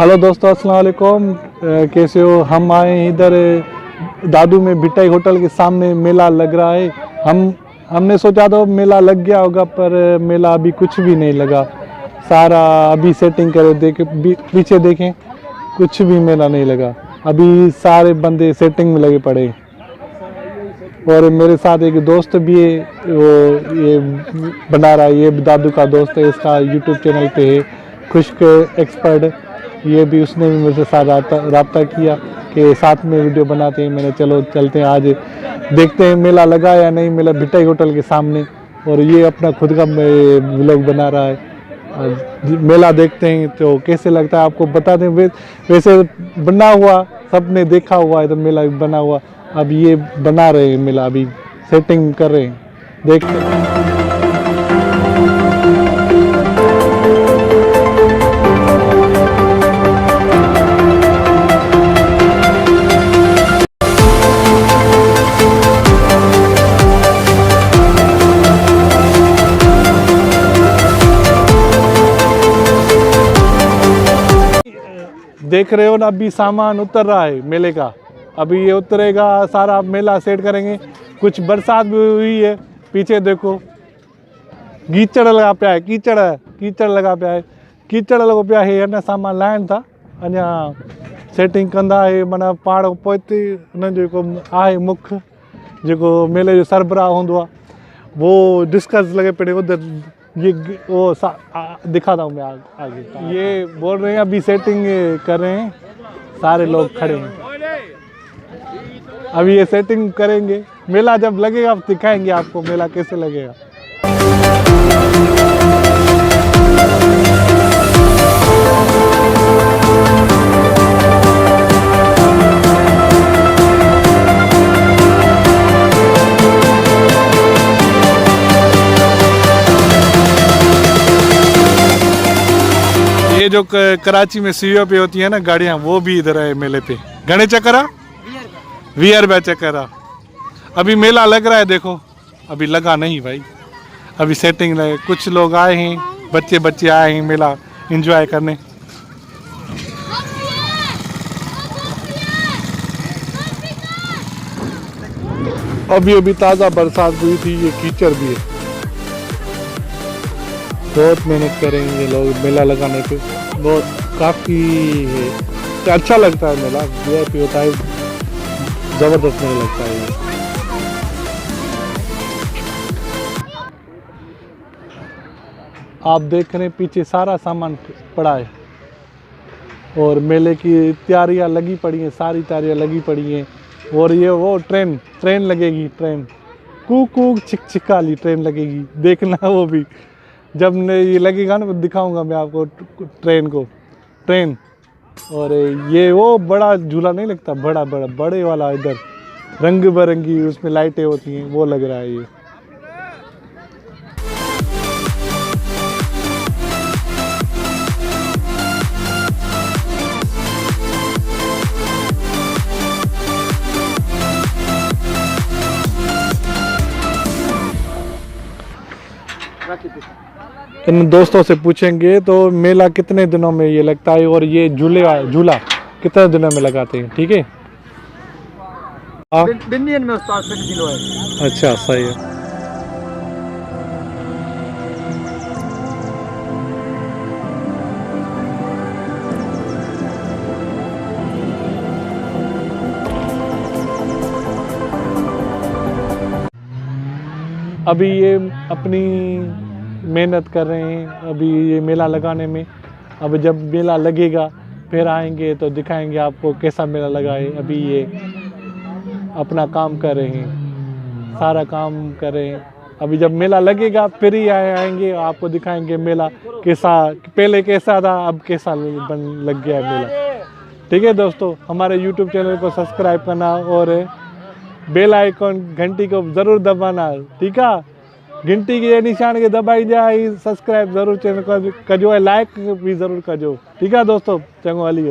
Hello दोस्तों, अस्सलाम वालेकुम। कैसे हो? हम आए हैं इधर दादू में भिटाई होटल के सामने मेला लग रहा है। हमने सोचा था मेला लग गया होगा, पर मेला अभी कुछ भी नहीं लगा। सारा अभी सेटिंग करे देखे पीछे देखें, कुछ भी मेला नहीं लगा। अभी सारे बंदे सेटिंग में लगे पड़े। और मेरे साथ एक दोस्त भी है, वो ये बना रहा है, ये दादू का दोस्त है, इसका यूट्यूब चैनल पे है खुश्क एक्सपर्ट। ये भी उसने भी मेरे साथ रब्ता किया कि साथ में वीडियो बनाते हैं। मैंने चलो चलते हैं, आज देखते हैं मेला लगा या नहीं। मेला भिटाई होटल के सामने, और ये अपना खुद का व्लॉग बना रहा है। मेला देखते हैं तो कैसे लगता है आपको बता दें। वैसे बना हुआ सबने देखा हुआ है, तो मेला बना हुआ अब ये बना रहे हैं मेला, अभी सेटिंग कर रहे हैं, देखते हैं। देख रहे हो ना, अभी सामान उतर रहा है मेले का। अभी ये उतरेगा, सारा मेला सेट करेंगे। कुछ बरसात भी हुई है, पीछे देखो कीचड़ लगा पिया है, कीचड़ लगा पिया है, कीचड़ लगा पिया है ना। सामान लाइन था अञा सेटिंग कंदा है, माना पाड़ पहुती उन जो आहे मुख्य जो मेले जो सरबराह होंदो आहे, वो डिस्कस लगे पड़े उधर। ये वो दिखाता हूँ मैं आगे। ये बोल रहे हैं अभी सेटिंग कर रहे हैं, सारे लोग खड़े हैं। अभी ये सेटिंग करेंगे, मेला जब लगेगा दिखाएंगे आपको मेला कैसे लगेगा। ये जो कराची में सीओ पे होती है ना गाड़ियाँ, वो भी इधर है मेले पे। घने चक्करा 20 रुपया चक्करा। अभी मेला लग रहा है, देखो अभी लगा नहीं भाई, अभी सेटिंग लगे। कुछ लोग आए हैं, बच्चे आए हैं मेला एंजॉय करने। अभी ताज़ा बरसात हुई थी, ये कीचड़ भी है। बहुत मेहनत करेंगे लोग मेला लगाने पे, बहुत काफ़ी है। अच्छा लगता है मेला, VIP होता है, ज़बरदस्त मेला लगता है ये। आप देख रहे हैं पीछे सारा सामान पड़ा है, और मेले की तैयारियां लगी पड़ी हैं, सारी तैयारियां लगी पड़ी हैं। और ये वो ट्रेन लगेगी, ट्रेन कूक छिक छिक वाली ट्रेन लगेगी, देखना। वो भी जब ये लगेगा ना, दिखाऊंगा मैं आपको ट्रेन। और ये वो बड़ा झूला नहीं लगता, बड़े वाला, इधर रंग बिरंगी उसमें लाइटें होती हैं, वो लग रहा है ये। इन दोस्तों से पूछेंगे तो मेला कितने दिनों में ये लगता है, और ये झूला कितने दिनों में लगाते हैं, ठीक है? दिन में उस्ताद से किलो है। अच्छा, सही है। अभी ये अपनी मेहनत कर रहे हैं अभी ये मेला लगाने में। अब जब मेला लगेगा फिर आएंगे तो दिखाएंगे आपको कैसा मेला लगा है। अभी ये अपना काम कर रहे हैं, सारा काम कर रहे हैं। अभी जब मेला लगेगा फिर ही आएंगे, आपको दिखाएंगे मेला कैसा, पहले कैसा था, अब कैसा लग गया है मेला। ठीक है दोस्तों, हमारे YouTube चैनल को सब्सक्राइब करना और बेल आइकॉन घंटी को ज़रूर दबाना, ठीक है? घंटी के निशान के दबाई जाए, सब्सक्राइब ज़रूर चैनल को कजो, लाइक भी ज़रूर कजो, ठीक है दोस्तों? चंगो हली।